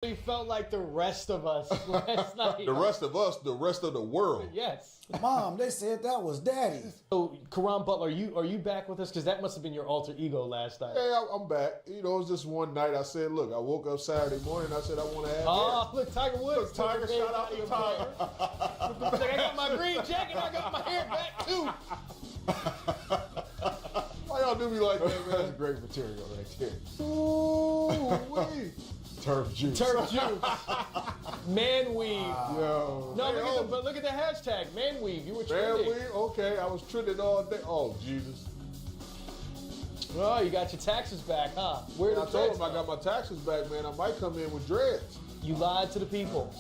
He felt like the rest of us last night. The rest of us, the rest of the world. Yes. Mom, they said that was daddy. So, Caron Butler, are you back with us? Because that must have been your alter ego last night. Hey, I'm back. You know, it was just one night. I said, look, I woke up Saturday morning. I said, I want to have Oh, look, Tiger Woods. Look, Tiger, shout out to Tiger. He's like, I got my green jacket. I got my hair back, too. Why y'all do me like that, That's man? great material right there. Ooh, wee. Turf juice. Turf juice. Man weave. Yo. No, Hey, look at the hashtag. Man weave. You were Man, trending. okay, I was trending all day. Oh, Jesus. Oh, you got your taxes back, huh? Where I the told dreads him I got my taxes back, man. I might come in with dreads. You lied to the people.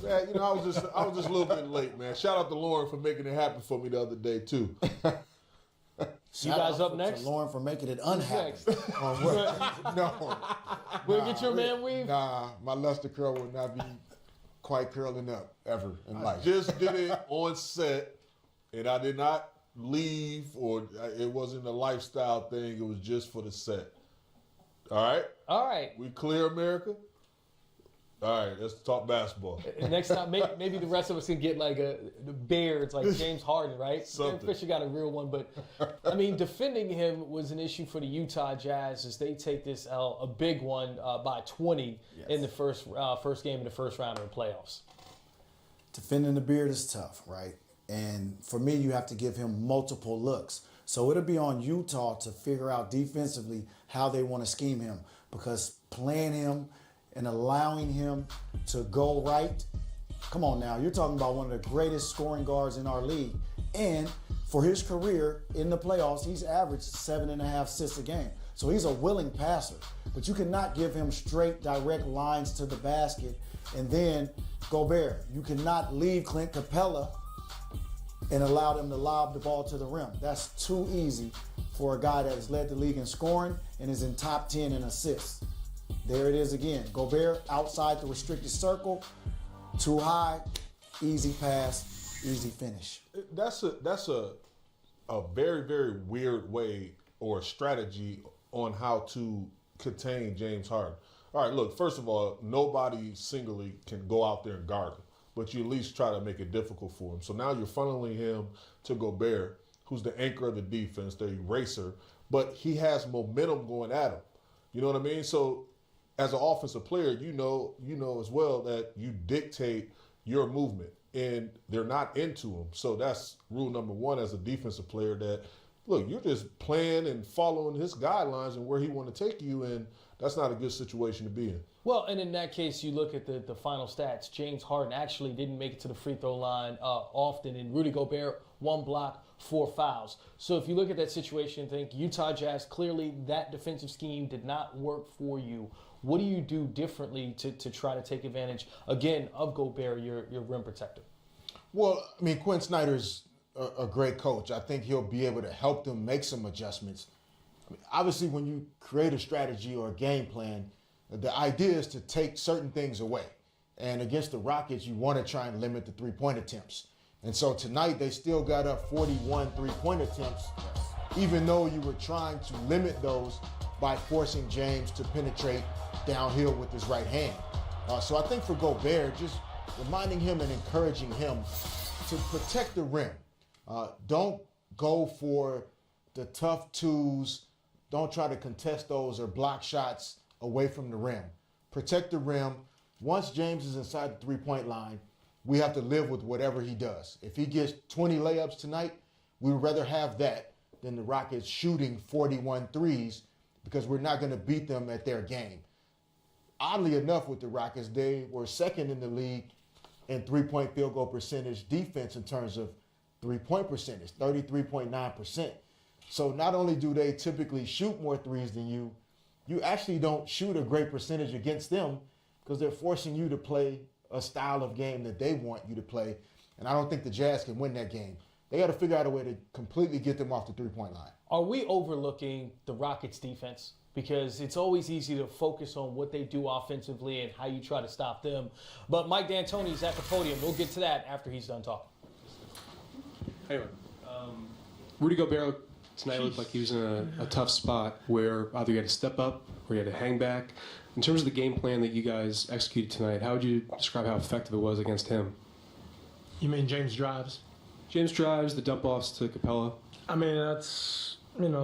Man, you know, I was just a little bit late, man. Shout out to Lauren for making it happen for me the other day, too. You guys up next? To Lauren for making it unhappy. Next. No. We'll get your man weave. Nah, my luster curl will not be quite curling up ever in life. Just did it on set, and I did not leave, or it wasn't a lifestyle thing. It was just for the set. All right? All right. We clear, America? All right, let's talk basketball. Next time, maybe the rest of us can get like the Bears, like James Harden, right? Something. Fisher got a real one, but I mean, defending him was an issue for the Utah Jazz as they take this L, a big one by 20 in the first game in the first round of the playoffs. Defending the Beard is tough, right? And for me, you have to give him multiple looks. So it'll be on Utah to figure out defensively how they want to scheme him, because playing him and allowing him to go right, come on now, you're talking about one of the greatest scoring guards in our league. And for his career in the playoffs, he's averaged 7.5 assists a game. So he's a willing passer, but you cannot give him straight, direct lines to the basket. And then Gobert, you cannot leave Clint Capella and allow them to lob the ball to the rim. That's too easy for a guy that has led the league in scoring and is in top 10 in assists. There it is again. Gobert outside the restricted circle, too high, easy pass, easy finish. That's a very, very weird way or strategy on how to contain James Harden. All right, look, first of all, nobody singly can go out there and guard him, but you at least try to make it difficult for him. So now you're funneling him to Gobert, who's the anchor of the defense, the eraser, but he has momentum going at him. You know what I mean? So as an offensive player, you know as well that you dictate your movement, and they're not into him. So that's rule number one as a defensive player, that, look, you're just playing and following his guidelines and where he want to take you, and that's not a good situation to be in. Well, and in that case, you look at the final stats. James Harden actually didn't make it to the free throw line often, and Rudy Gobert, 1 block, 4 fouls. So if you look at that situation and think, Utah Jazz, clearly that defensive scheme did not work for you. What do you do differently to try to take advantage, again, of Gobert, your rim protector? Well, I mean, Quinn Snyder's a great coach. I think he'll be able to help them make some adjustments. I mean, obviously, when you create a strategy or a game plan, the idea is to take certain things away. And against the Rockets, you want to try and limit the three-point attempts. And so tonight, they still got up 41 three-point attempts, even though you were trying to limit those by forcing James to penetrate downhill with his right hand. So I think for Gobert, just reminding him and encouraging him to protect the rim. Don't go for the tough twos. Don't try to contest those or block shots away from the rim. Protect the rim. Once James is inside the three-point line, we have to live with whatever he does. If he gets 20 layups tonight, we would rather have that than the Rockets shooting 41 threes, because we're not going to beat them at their game. Oddly enough, with the Rockets, they were second in the league in three-point field goal percentage defense in terms of three-point percentage, 33.9%. So not only do they typically shoot more threes than you, you actually don't shoot a great percentage against them, because they're forcing you to play a style of game that they want you to play. And I don't think the Jazz can win that game. They got to figure out a way to completely get them off the three-point line. Are we overlooking the Rockets' defense? Because it's always easy to focus on what they do offensively and how you try to stop them. But Mike D'Antoni is at the podium. We'll get to that after he's done talking. Anyway, Rudy Gobert Tonight looked like he was in a tough spot where either you had to step up or you had to hang back. In terms of the game plan that you guys executed tonight, how would you describe how effective it was against him? You mean James drives? James drives, the dump offs to Capella. I mean, that's,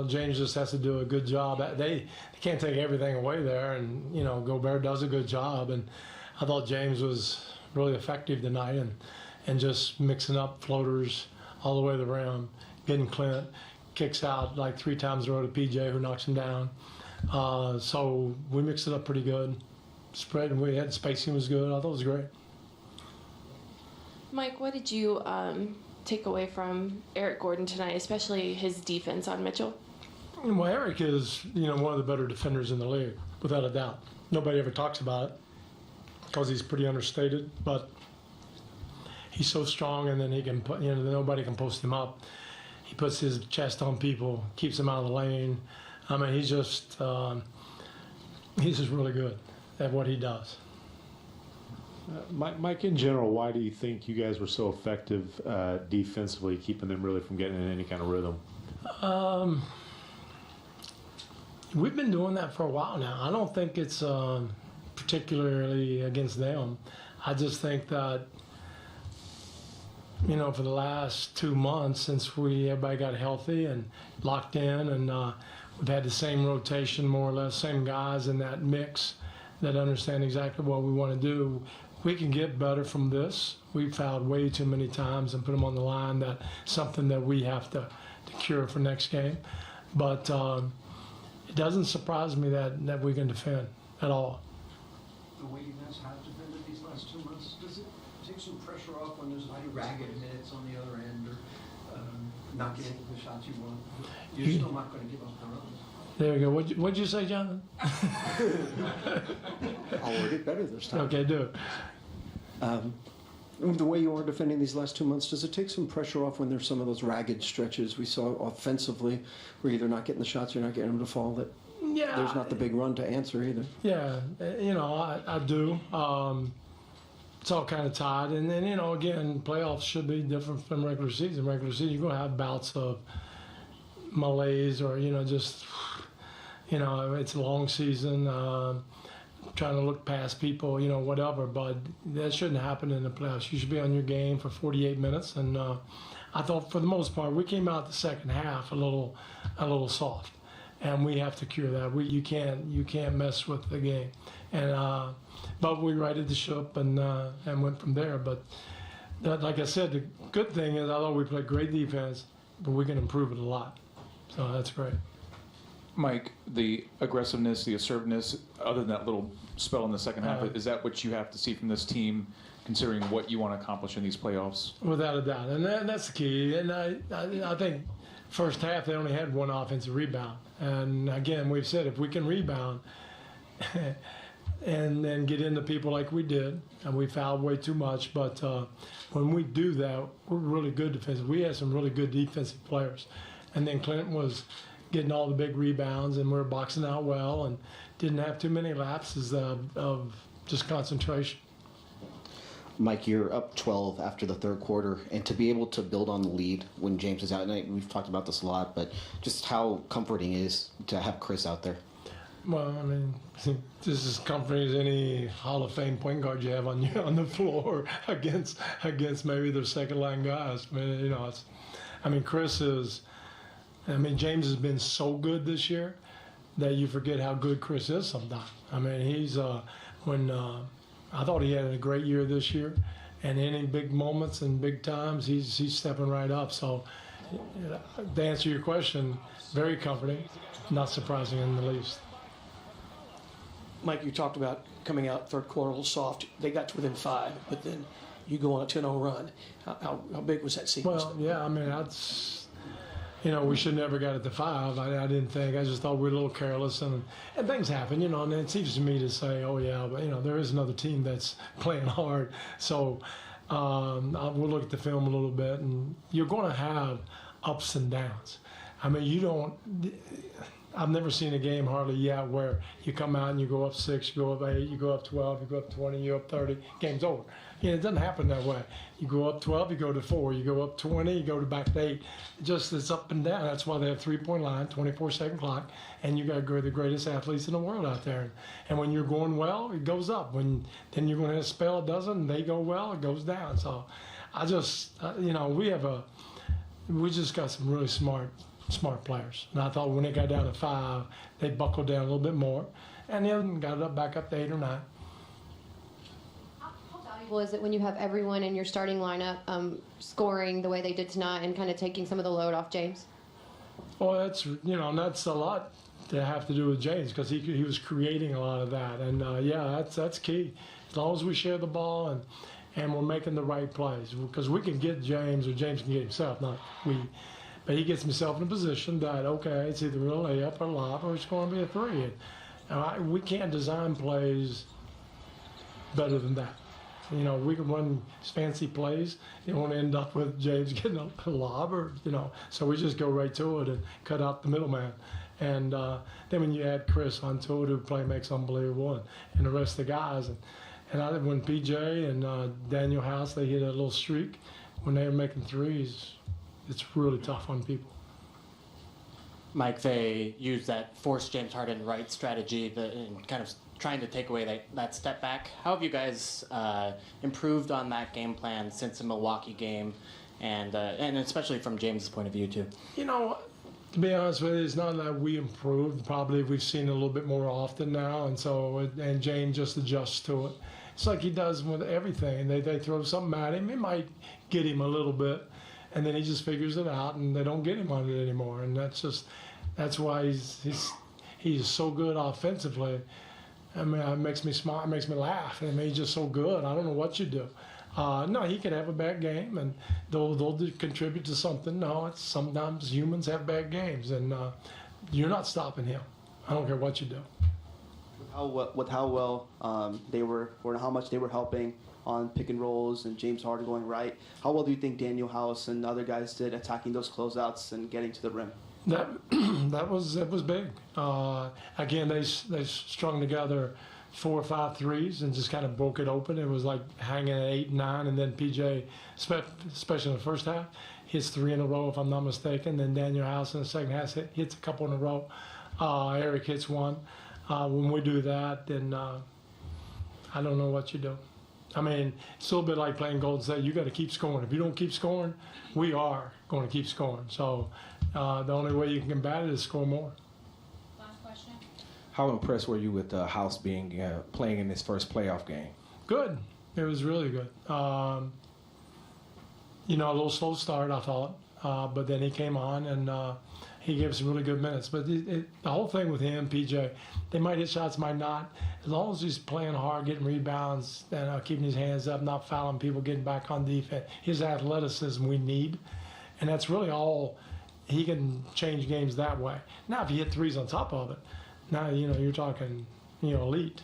James just has to do a good job. They can't take everything away there, and, Gobert does a good job. And I thought James was really effective tonight and just mixing up floaters all the way to the rim, getting Clint, kicks out like 3 times in a row to PJ, who knocks him down. So we mixed it up pretty good. Spread, and we had spacing was good. I thought it was great. Mike, what did you take away from Eric Gordon tonight, especially his defense on Mitchell? Well, Eric is, one of the better defenders in the league, without a doubt. Nobody ever talks about it because he's pretty understated, but he's so strong, and then he can put, nobody can post him up. He puts his chest on people, keeps them out of the lane. I mean, he's just really good at what he does. Mike, in general, why do you think you guys were so effective defensively, keeping them really from getting in any kind of rhythm? We've been doing that for a while now. I don't think it's particularly against them. I just think that, for the last 2 months since everybody got healthy and locked in, and we've had the same rotation, more or less, same guys in that mix that understand exactly what we want to do. We can get better from this. We've fouled way too many times and put them on the line. That's something that we have to cure for next game. But it doesn't surprise me that we can defend at all. The way you guys have defended these last 2 months, does it take some pressure off when there's like ragged minutes on the other end, or not getting the shots you want? You're still not going to give up the runs. There you go. What'd you say, Jonathan? I'll word it better this time. Okay, do it. The way you are defending these last 2 months, does it take some pressure off when there's some of those ragged stretches we saw offensively, where you're either not getting the shots, you're not getting them to fall, that Yeah. there's not the big run to answer either? Yeah, I do. It's all kind of tied. And then, again, playoffs should be different from regular season. Regular season, you're going to have bouts of malaise or, just, it's a long season, trying to look past people, whatever. But that shouldn't happen in the playoffs. You should be on your game for 48 minutes. And I thought, for the most part, we came out the second half a little soft. And we have to cure that. You can't mess with the game. And but we righted the ship and went from there. But like I said, the good thing is I thought we played great defense, but we can improve it a lot. So that's great. Mike, the aggressiveness, the assertiveness, other than that little spell in the second half, Uh-huh. is that what you have to see from this team, considering what you want to accomplish in these playoffs? Without a doubt, and that's the key. And I think first half they only had 1 offensive rebound. And again, we've said if we can rebound and then get into people like we did, and we fouled way too much, but when we do that, we're really good defensive. We had some really good defensive players. And then Clinton was getting all the big rebounds, and we were boxing out well and didn't have too many lapses of just concentration. Mike, you're up 12 after the third quarter, and to be able to build on the lead when James is out, and we've talked about this a lot, but just how comforting it is to have Chris out there. Well, I mean, just as comforting as any Hall of Fame point guard you have on the floor against maybe their second line guys. I mean, Chris is. I mean, James has been so good this year that you forget how good Chris is sometimes. I mean, he's I thought he had a great year this year, and any big moments and big times, he's stepping right up. So, to answer your question, very comforting, not surprising in the least. Mike, you talked about coming out third quarter a little soft. They got to within 5, but then you go on a 10-0 run. How big was that sequence? Well, yeah, I mean, that's. We should never got it to 5. I didn't think. I just thought we were a little careless, and things happen, and it seems to me to say, oh, yeah, but, there is another team that's playing hard. So we'll look at the film a little bit, and you're going to have ups and downs. I mean, I've never seen a game hardly yet where you come out and you go up 6, you go up 8, you go up 12, you go up 20, you go up 30, game's over. It doesn't happen that way. You go up 12, you go to 4, you go up 20, you go to back to 8. It's up and down. That's why they have 3-point line, 24-second clock, and you got the greatest athletes in the world out there. And when you're going well, it goes up. Then you're going to have a spell it doesn't, and they go well, it goes down. So I just, we just got some really smart players. And I thought when they got down to 5, they buckled down a little bit more, and then got it back up to 8 or 9. How valuable is it when you have everyone in your starting lineup scoring the way they did tonight and kind of taking some of the load off James? Well, that's a lot to have to do with James because he was creating a lot of that, and that's key. As long as we share the ball and we're making the right plays, because we can get James or James can get himself, not we. But he gets himself in a position that, okay, it's either a layup or a lob or it's going to be a 3. And we can't design plays better than that. We can run fancy plays. You don't want to end up with James getting a lob or, so we just go right to it and cut out the middleman. And then when you add Chris onto it, who play makes unbelievable, and the rest of the guys. And when PJ and Daniel House, they hit a little streak, when they were making threes, it's really tough on people. Mike, they used that force James Harden right strategy and kind of trying to take away that step back. How have you guys improved on that game plan since the Milwaukee game, and especially from James' point of view too? To be honest with you, it's not that we improved. Probably we've seen it a little bit more often now, and James just adjusts to it. It's like he does with everything. They throw something at him, it might get him a little bit, and then he just figures it out, and they don't get him on it anymore. And that's why he's so good offensively. I mean, it makes me smile, it makes me laugh. I mean, he's just so good. I don't know what you do. No, he could have a bad game, and they'll contribute to something. No, it's sometimes humans have bad games, and you're not stopping him. I don't care what you do. With how well they were, or how much they were helping on pick and rolls and James Harden going right, how well do you think Daniel House and other guys did attacking those closeouts and getting to the rim? That was big. Again, they strung together 4 or 5 threes and just kind of broke it open. It was like hanging at 8, 9, and then PJ, especially in the first half, hits 3 in a row if I'm not mistaken. Then Daniel House in the second half hits a couple in a row. Eric hits 1. When we do that, then I don't know what you do. I mean, it's a little bit like playing Golden State. You got to keep scoring. If you don't keep scoring, we are going to keep scoring. So the only way you can combat it is score more. Last question. How impressed were you with House playing in his first playoff game? Good. It was really good. A little slow start, I thought, but then he came on and he gave us really good minutes. But the whole thing with him, PJ, they might hit shots, might not. As long as he's playing hard, getting rebounds, and keeping his hands up, not fouling people, getting back on defense, his athleticism we need. And that's really all. He can change games that way. Now, if you hit threes on top of it, now, you're talking, elite.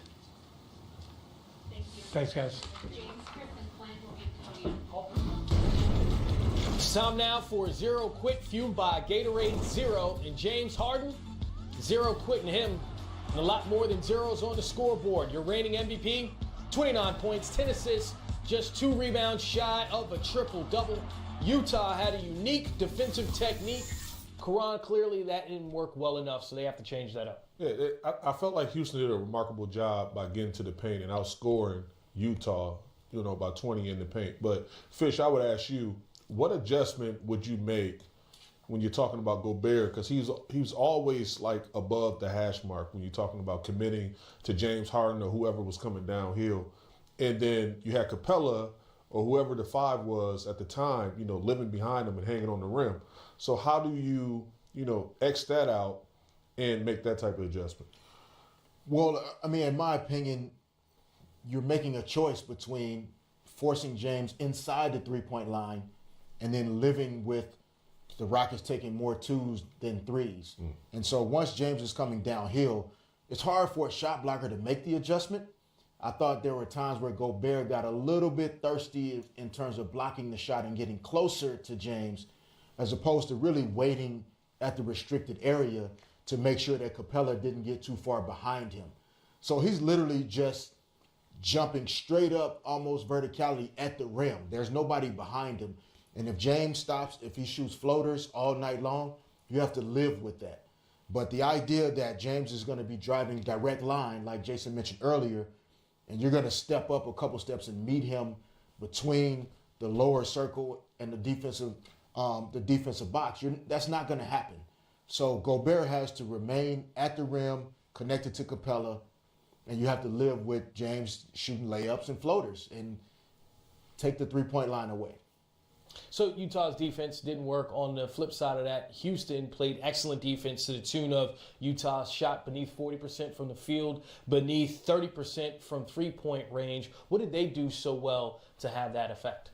Thank you. Thanks, guys. James, Chris, and Flynn will be It's time now for Zero Quit, fueled by Gatorade Zero and James Harden. Zero quitting him, and a lot more than zeros on the scoreboard. Your reigning MVP, 29 points, 10 assists, just 2 rebounds shy of a triple-double. Utah had a unique defensive technique. Karan, clearly that didn't work well enough, so they have to change that up. Yeah, I felt like Houston did a remarkable job by getting to the paint and outscoring Utah, by 20 in the paint. But, Fish, I would ask you, what adjustment would you make when you're talking about Gobert? Because he was always like above the hash mark when you're talking about committing to James Harden or whoever was coming downhill. And then you had Capella or whoever the 5 was at the time, living behind him and hanging on the rim. So how do you, X that out and make that type of adjustment? Well, I mean, in my opinion, you're making a choice between forcing James inside the 3-point line and then living with the Rockets taking more 2s than 3s. And so once James is coming downhill, it's hard for a shot blocker to make the adjustment. I thought there were times where Gobert got a little bit thirsty in terms of blocking the shot and getting closer to James, as opposed to really waiting at the restricted area to make sure that Capella didn't get too far behind him. So he's literally just jumping straight up, almost verticality at the rim. There's nobody behind him. And if James stops, if he shoots floaters all night long, you have to live with that. But the idea that James is going to be driving direct line, like Jason mentioned earlier, and you're going to step up a couple steps and meet him between the lower circle and the defensive box, that's not going to happen. So Gobert has to remain at the rim, connected to Capella, and you have to live with James shooting layups and floaters and take the three-point line away. So Utah's defense didn't work. On the flip side of that, Houston played excellent defense to the tune of Utah shot beneath 40% from the field, beneath 30% from three-point range. What did they do so well to have that effect?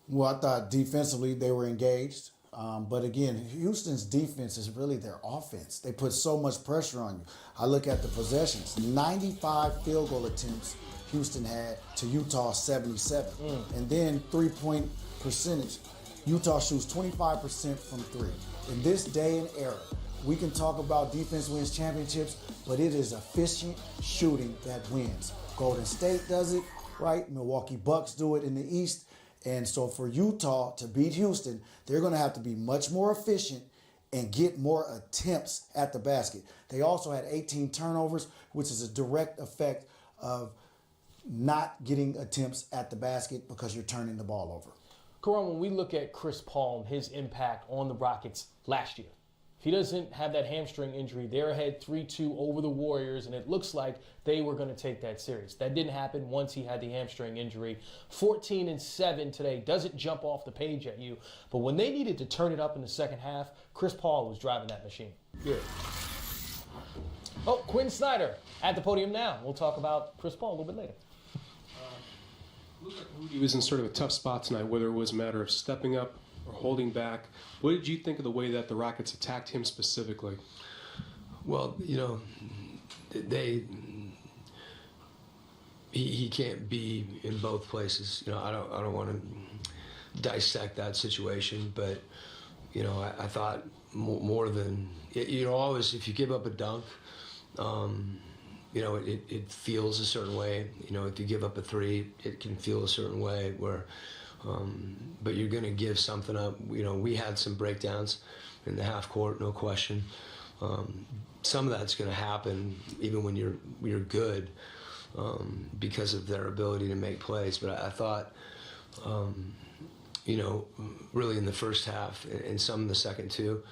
Well, I thought defensively they were engaged. But again, Houston's defense is really their offense. They put so much pressure on you. I look at the possessions. 95 field goal attempts Houston had to Utah 77. And then three-point percentage. Utah shoots 25% from three. In this day and era, we can talk about defense wins championships, but it is efficient shooting that wins. Golden State does it, right? Milwaukee Bucks do it in the East. And so for Utah to beat Houston, they're going to have to be much more efficient and get more attempts at the basket. They also had 18 turnovers, which is a direct effect of not getting attempts at the basket because you're turning the ball over. Karan, when we look at Chris Paul and his impact on the Rockets last year, if he doesn't have that hamstring injury, they're ahead 3-2 over the Warriors, and it looks like they were going to take that series. That didn't happen once he had the hamstring injury. 14-7 today doesn't jump off the page at you, but when they needed to turn it up in the second half, Chris Paul was driving that machine. Yeah. Oh, Quinn Snyder at the podium now. We'll talk about Chris Paul a little bit later. He was in sort of a tough spot tonight, whether it was a matter of stepping up or holding back. What did you think of the way that the Rockets attacked him specifically? Well, he can't be in both places. I don't want to dissect that situation, but I thought more than always if you give up a dunk, it feels a certain way. If you give up a three, it can feel a certain way where, but you're going to give something up. We had some breakdowns in the half court, no question. Some of that's going to happen even when you're good because of their ability to make plays. But I thought, really in the first half and some in the second too,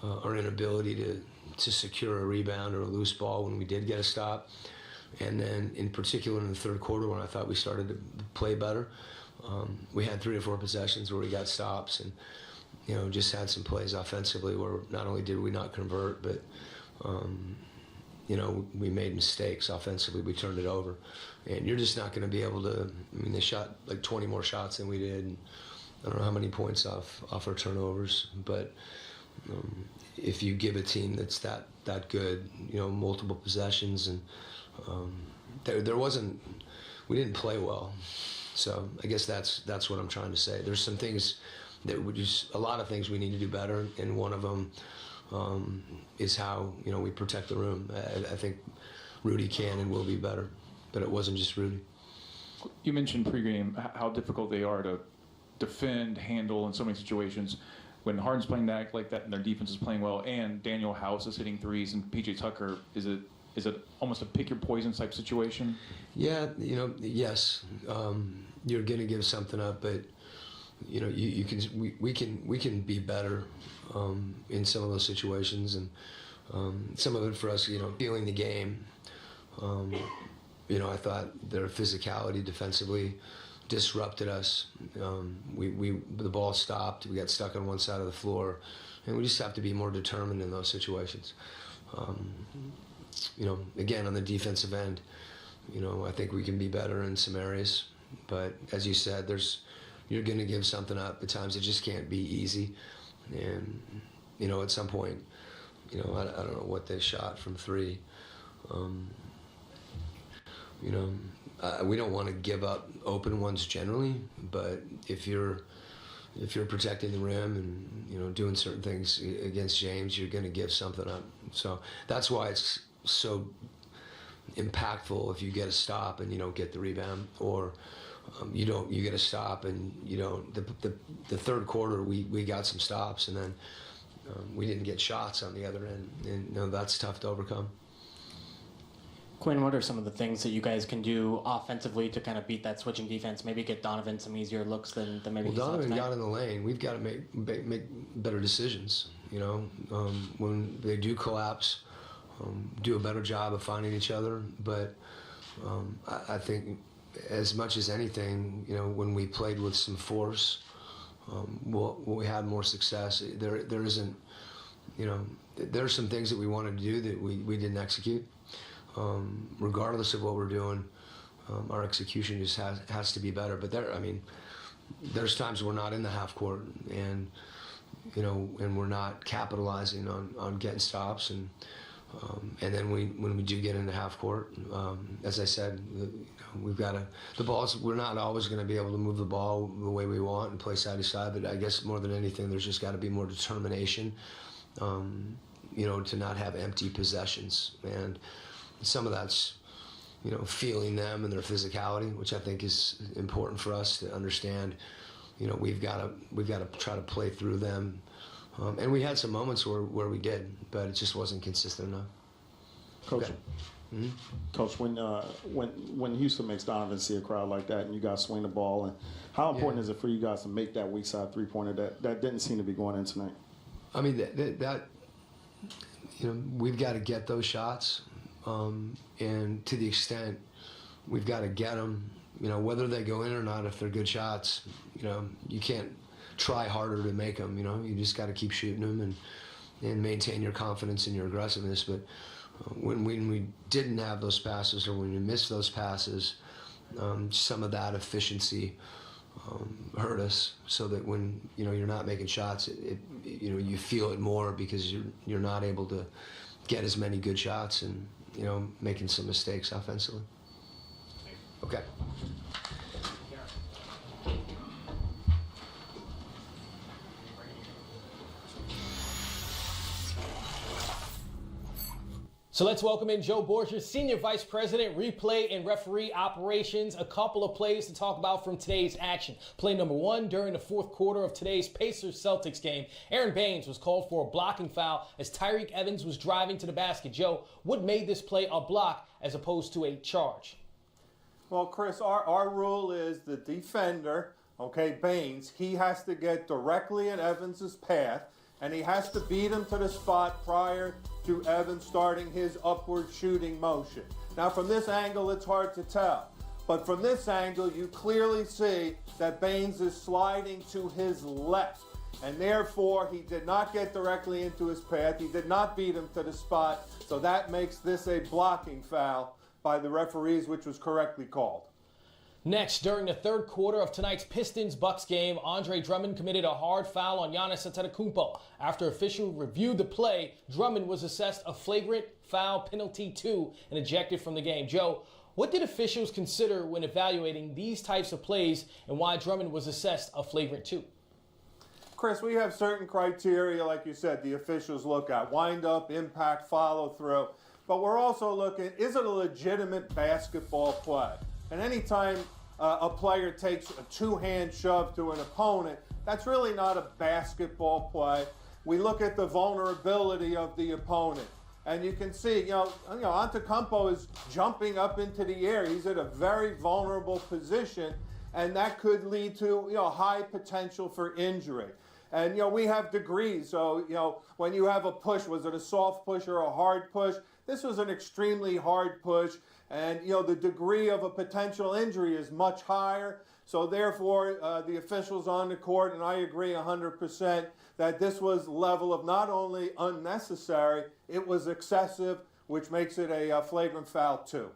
our inability to secure a rebound or a loose ball when we did get a stop. And then in particular in the third quarter when I thought we started to play better, we had 3 or 4 possessions where we got stops and, just had some plays offensively where not only did we not convert, but, we made mistakes offensively. We turned it over. And you're just not going to be able to, they shot like 20 more shots than we did. And I don't know how many points off our turnovers, but if you give a team that's that good, multiple possessions, and we didn't play well. So I guess that's what I'm trying to say. There's some things that a lot of things we need to do better, and one of them is how we protect the room. I think Rudy can and will be better, but it wasn't just Rudy. You mentioned pregame how difficult they are to defend, handle in so many situations. When Harden's playing that like that and their defense is playing well, and Daniel House is hitting threes, and PJ Tucker, is it almost a pick your poison type situation? Yeah, yes, you're going to give something up, but we can be better in some of those situations, and some of it for us, feeling the game. I thought their physicality defensively disrupted us. The ball stopped. We got stuck on one side of the floor, and we just have to be more determined in those situations. Again, on the defensive end, I think we can be better in some areas. But as you said, you're going to give something up. At times, it just can't be easy. And at some point, I don't know what they shot from three. We don't want to give up open ones generally, but if you're if you're protecting the rim and doing certain things against James, you're going to give something up. So that's why it's so impactful if you get a stop and you don't get the rebound, or you get a stop and you don't. The third quarter we got some stops, and then we didn't get shots on the other end, and that's tough to overcome. Quinn, what are some of the things that you guys can do offensively to kind of beat that switching defense? Maybe get Donovan some easier looks than maybe. Well, Donovan got in the lane. We've got to make better decisions. When they do collapse, do a better job of finding each other. But I think, as much as anything, when we played with some force, we had more success. There isn't, there are some things that we wanted to do that we didn't execute. Regardless of what we're doing, our execution just has to be better. But there's times we're not in the half court, and we're not capitalizing on getting stops, and then when we do get into half court, as I said, we've got the balls. We're not always going to be able to move the ball the way we want and play side to side. But I guess more than anything, there's just got to be more determination, to not have empty possessions. And some of that's, feeling them and their physicality, which I think is important for us to understand. We've got to try to play through them, and we had some moments where we did, but it just wasn't consistent enough. Coach, okay. Mm-hmm. Coach, when Houston makes Donovan see a crowd like that, and you guys swing the ball, and how important is it for you guys to make that weak side 3-pointer that didn't seem to be going in tonight? I mean that we've got to get those shots. And to the extent we've got to get them, whether they go in or not, if they're good shots, you can't try harder to make them, you just got to keep shooting them and maintain your confidence and your aggressiveness. But when we didn't have those passes, or when we missed those passes, some of that efficiency hurt us, so that when you're not making shots, you feel it more because you're not able to get as many good shots, and making some mistakes offensively. Okay. So let's welcome in Joe Borgia, Senior Vice President, Replay and Referee Operations. A couple of plays to talk about from today's action. Play number 1, during the fourth quarter of today's Pacers-Celtics game, Aaron Baines was called for a blocking foul as Tyreke Evans was driving to the basket. Joe, what made this play a block as opposed to a charge? Well, Chris, our rule is the defender, Baines, he has to get directly in Evans's path, and he has to beat him to the spot prior to Evans starting his upward shooting motion. Now, from this angle, it's hard to tell. But from this angle, you clearly see that Baines is sliding to his left. And therefore, he did not get directly into his path. He did not beat him to the spot. So that makes this a blocking foul by the referees, which was correctly called. Next, during the third quarter of tonight's Pistons-Bucks game, Andre Drummond committed a hard foul on Giannis Antetokounmpo. After officials reviewed the play, Drummond was assessed a flagrant foul penalty 2 and ejected from the game. Joe, what did officials consider when evaluating these types of plays, and why Drummond was assessed a flagrant 2? Chris, we have certain criteria, like you said, the officials look at: wind-up, impact, follow-through. But we're also looking, is it a legitimate basketball play? And anytime a player takes a two-hand shove to an opponent, that's really not a basketball play. We look at the vulnerability of the opponent. And you can see, Antetokounmpo is jumping up into the air. He's at a very vulnerable position, and that could lead to, high potential for injury. And, we have degrees. So, when you have a push, was it a soft push or a hard push? This was an extremely hard push. And, the degree of a potential injury is much higher. So, therefore, the officials on the court, and I agree 100%, that this was level of not only unnecessary, it was excessive, which makes it a flagrant foul, too.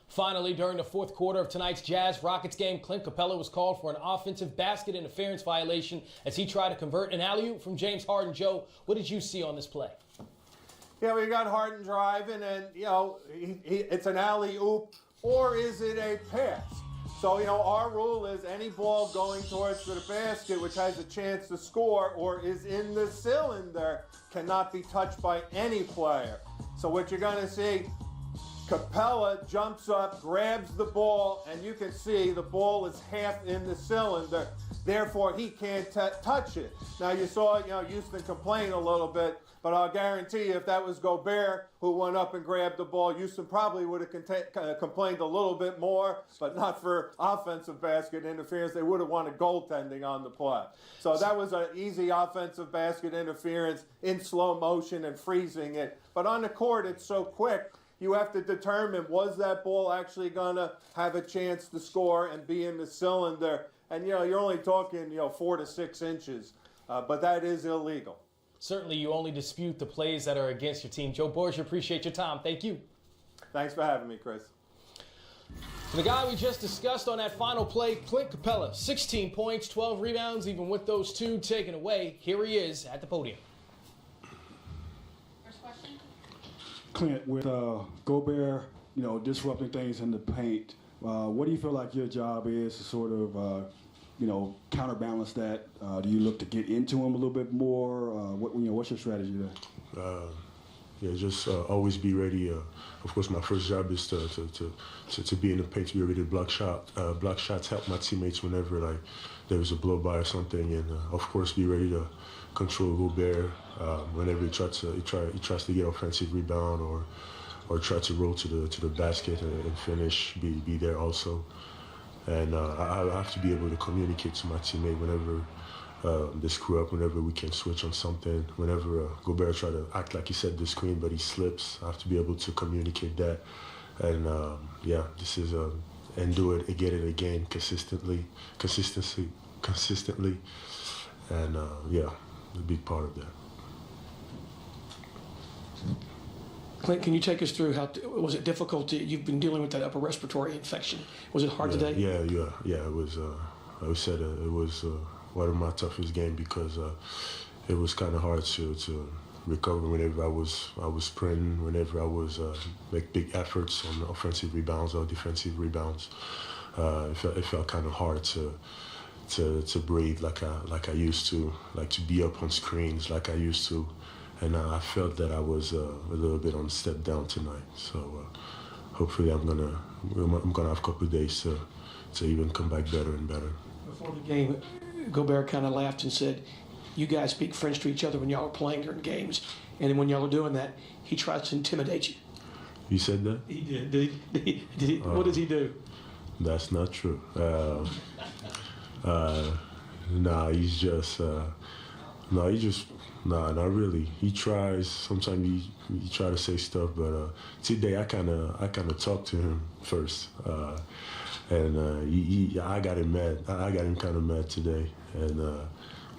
Finally, during the fourth quarter of tonight's Jazz-Rockets game, Clint Capella was called for an offensive basket interference violation as he tried to convert an alley-oop from James Harden. Joe, what did you see on this play? Yeah, we got Harden driving, and, it's an alley-oop, or is it a pass? So, our rule is any ball going towards the basket which has a chance to score or is in the cylinder cannot be touched by any player. So what you're going to see, Capella jumps up, grabs the ball, and you can see the ball is half in the cylinder. Therefore, he can't touch it. Now, you saw, Houston complain a little bit, but I'll guarantee you if that was Gobert who went up and grabbed the ball, Houston probably would have complained a little bit more, but not for offensive basket interference. They would have wanted goaltending on the play. So that was an easy offensive basket interference in slow motion and freezing it. But on the court, it's so quick. You have to determine, was that ball actually going to have a chance to score and be in the cylinder? And, you're only talking, 4 to 6 inches, but that is illegal. Certainly, you only dispute the plays that are against your team. Joe Borgia, appreciate your time. Thank you. Thanks for having me, Chris. The guy we just discussed on that final play, Clint Capella, 16 points, 12 rebounds, even with those 2 taken away. Here he is at the podium. First question. Clint, with Gobert, disrupting things in the paint, what do you feel like your job is to sort of, counterbalance that? Do you look to get into him a little bit more? What's your strategy there? Just always be ready. Of course, my first job is to be in the paint, to be ready to block shots, help my teammates whenever there's a blow by or something, and of course be ready to control Gobert whenever he tries to get offensive rebound or try to roll to the basket and finish. Be there also, and I have to be able to communicate to my teammate whenever they screw up, whenever we can switch on something, whenever Gobert try to act like he set the screen but he slips. I have to be able to communicate that, and this is and do it and get it again consistently, and a big part of that. Clint, can you take us through was it difficult? You've been dealing with that upper respiratory infection. Was it hard today? Yeah. It was. I said it was one of my toughest games because it was kind of hard to recover whenever I was sprinting, whenever I was make big efforts on offensive rebounds or defensive rebounds. It felt kind of hard to breathe like I used to, like to be up on screens like I used to. And I felt that I was a little bit on a step down tonight. So hopefully I'm gonna have a couple of days to even come back better and better. Before the game, Gobert kind of laughed and said, "You guys speak French to each other when y'all are playing during games, and then when y'all are doing that, he tries to intimidate you." You said that? He did. Did he, what does he do? That's not true. Not really. He tries. Sometimes he try to say stuff, but today I kind of talked to him first, and I got him mad. I got him kind of mad today, and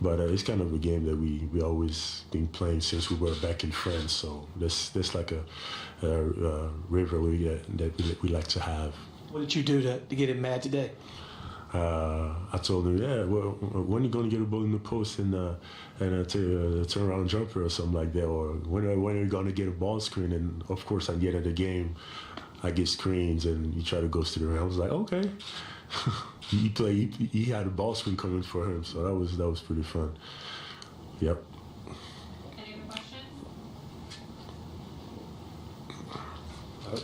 but it's kind of a game that we always been playing since we were back in France. So there's like a rivalry that we like to have. What did you do to get him mad today? I told him, when are you going to get a ball in the post and a turnaround jumper or something like that, or when are you going to get a ball screen? And of course, at the end of the game, I get screens and he tried to go to the rim. I was like, okay. He had a ball screen coming for him, so that was pretty fun. Yep. Any other questions?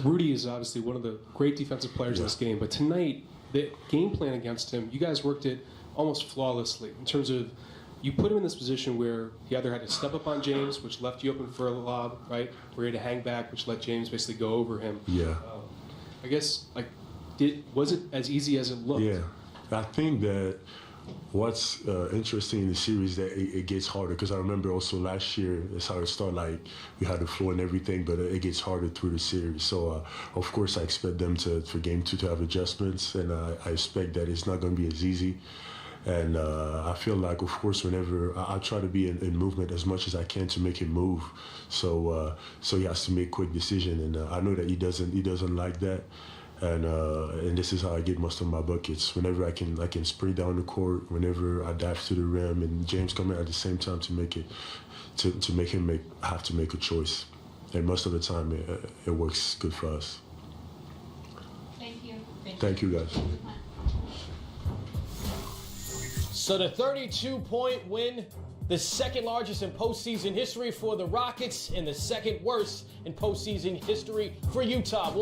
Rudy is obviously one of the great defensive players in this game, but tonight, the game plan against him, you guys worked it almost flawlessly in terms of you put him in this position where he either had to step up on James, which left you open for a lob, right? Or he had to hang back, which let James basically go over him. Yeah. I guess, was it as easy as it looked? Yeah. I think that what's interesting in the series that it gets harder, because I remember also last year it's how it started, like we had the floor and everything, but it gets harder through the series. So of course I expect them for game 2 to have adjustments, and I expect that it's not going to be as easy. And I feel like, of course, whenever I try to be in movement as much as I can to make him move, so he has to make quick decision, and I know that he doesn't like that. And this is how I get most of my buckets. Whenever I can sprint down the court, whenever I dive to the rim, and James coming at the same time to make it, to make him have to make a choice. And most of the time, it works good for us. Thank you. Thank you, guys. So the 32-point win, the second largest in postseason history for the Rockets and the second worst in postseason history for Utah.